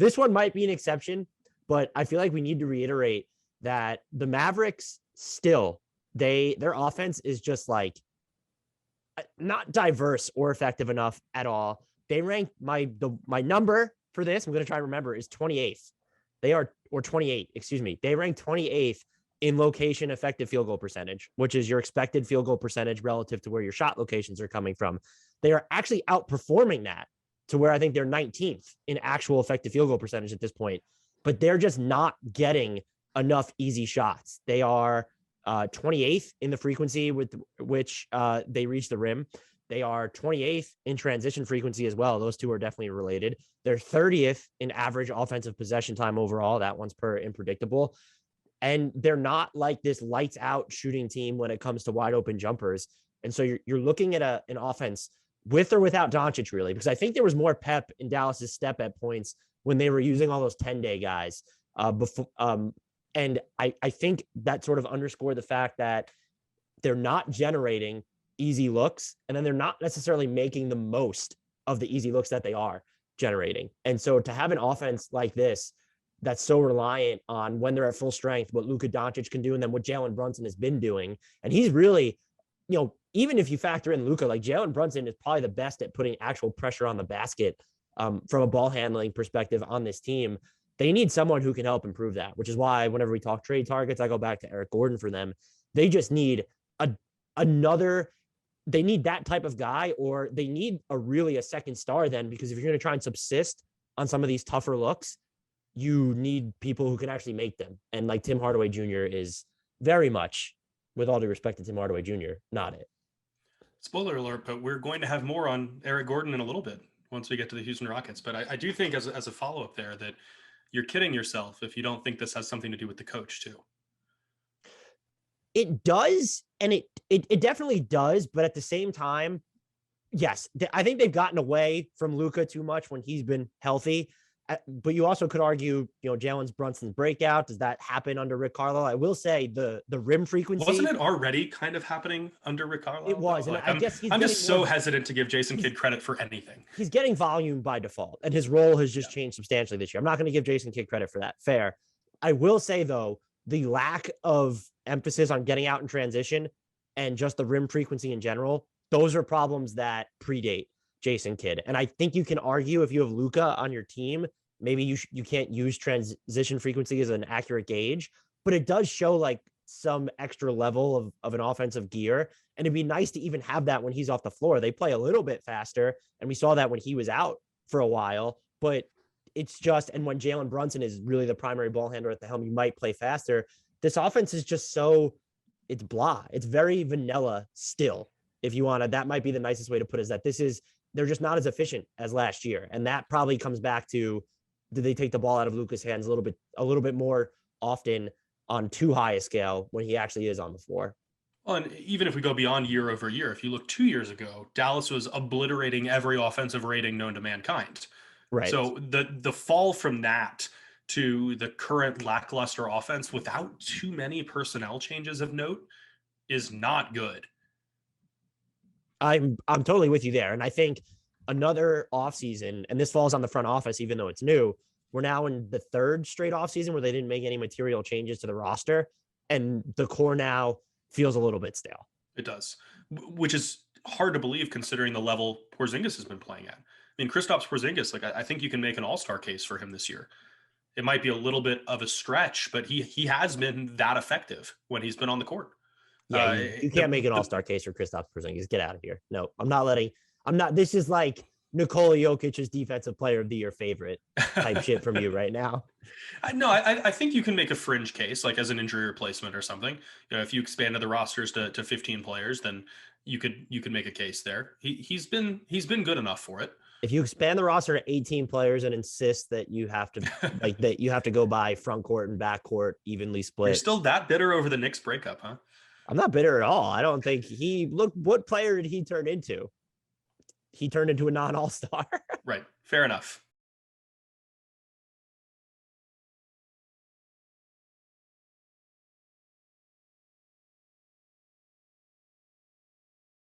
This one might be an exception, but I feel like we need to reiterate that the Mavericks still, their offense is just like not diverse or effective enough at all. They rank my number for this, I'm going to try to remember, is 28th. They are, or 28, excuse me. They rank 28th in location effective field goal percentage, which is your expected field goal percentage relative to where your shot locations are coming from. They are actually outperforming that to where I think they're 19th in actual effective field goal percentage at this point, but they're just not getting enough easy shots. They are 28th in the frequency with which they reach the rim. They are 28th in transition frequency as well. Those two are definitely related. They're 30th in average offensive possession time overall. That one's per unpredictable. And they're not like this lights out shooting team when it comes to wide open jumpers. And so you're looking at an offense with or without Doncic, really, because I think there was more pep in Dallas's step at points when they were using all those 10-day guys before. And I think that sort of underscored the fact that they're not generating easy looks, and then they're not necessarily making the most of the easy looks that they are generating. And so to have an offense like this that's so reliant on when they're at full strength, what Luka Doncic can do, and then what Jalen Brunson has been doing. And he's really, even if you factor in Luka, like Jalen Brunson is probably the best at putting actual pressure on the basket from a ball handling perspective on this team. They need someone who can help improve that, which is why whenever we talk trade targets, I go back to Eric Gordon for them. They just need they need that type of guy, or they need a second star then, because if you're going to try and subsist on some of these tougher looks, you need people who can actually make them. And like Tim Hardaway Jr. is very much, with all due respect to Tim Hardaway Jr., not it. Spoiler alert, but we're going to have more on Eric Gordon in a little bit once we get to the Houston Rockets. But I do think as a follow-up there that you're kidding yourself if you don't think this has something to do with the coach too. It does, and it definitely does, but at the same time, yes, I think they've gotten away from Luka too much when he's been healthy. But you also could argue, Jalen's Brunson's breakout. Does that happen under Rick Carlisle? I will say the rim frequency. Wasn't it already kind of happening under Rick Carlisle? It was. And I guess I'm just so hesitant to give Jason Kidd credit for anything. He's getting volume by default, and his role has just changed substantially this year. I'm not going to give Jason Kidd credit for that. Fair. I will say, though, the lack of emphasis on getting out in transition and just the rim frequency in general, those are problems that predate Jason Kidd. And I think you can argue if you have Luka on your team, maybe you can't use transition frequency as an accurate gauge, but it does show like some extra level of an offensive gear. And it'd be nice to even have that when he's off the floor. They play a little bit faster, and we saw that when he was out for a while, but it's just, and when Jalen Brunson is really the primary ball handler at the helm, you might play faster. This offense is just it's blah. It's very vanilla still. If you want to, that might be the nicest way to put it, is that they're just not as efficient as last year. And that probably comes back to, did they take the ball out of Luka's hands a little bit more often on too high a scale when he actually is on the floor? Well, and even if we go beyond year over year, if you look 2 years ago, Dallas was obliterating every offensive rating known to mankind. Right. So the fall from that to the current lackluster offense without too many personnel changes of note is not good. I'm totally with you there. And I think another offseason, and this falls on the front office, even though it's new, we're now in the third straight offseason where they didn't make any material changes to the roster. And the core now feels a little bit stale. It does, which is hard to believe considering the level Porzingis has been playing at. I mean, Kristaps Porzingis, like I think you can make an all-star case for him this year. It might be a little bit of a stretch, but he has been that effective when he's been on the court. Yeah, you can't make an all-star case for Kristaps Porzingis. Get out of here. No, I'm not. This is like Nikola Jokic's defensive player of the year favorite type shit from you right now. I think you can make a fringe case, like as an injury replacement or something. If you expanded the rosters to 15 players, then you could make a case there. He's been good enough for it. If you expand the roster to 18 players and insist that you have to go by front court and back court evenly split. You're still that bitter over the Knicks breakup, huh? I'm not bitter at all. I don't think what player did he turn into? He turned into a non-all-star. Right. Fair enough.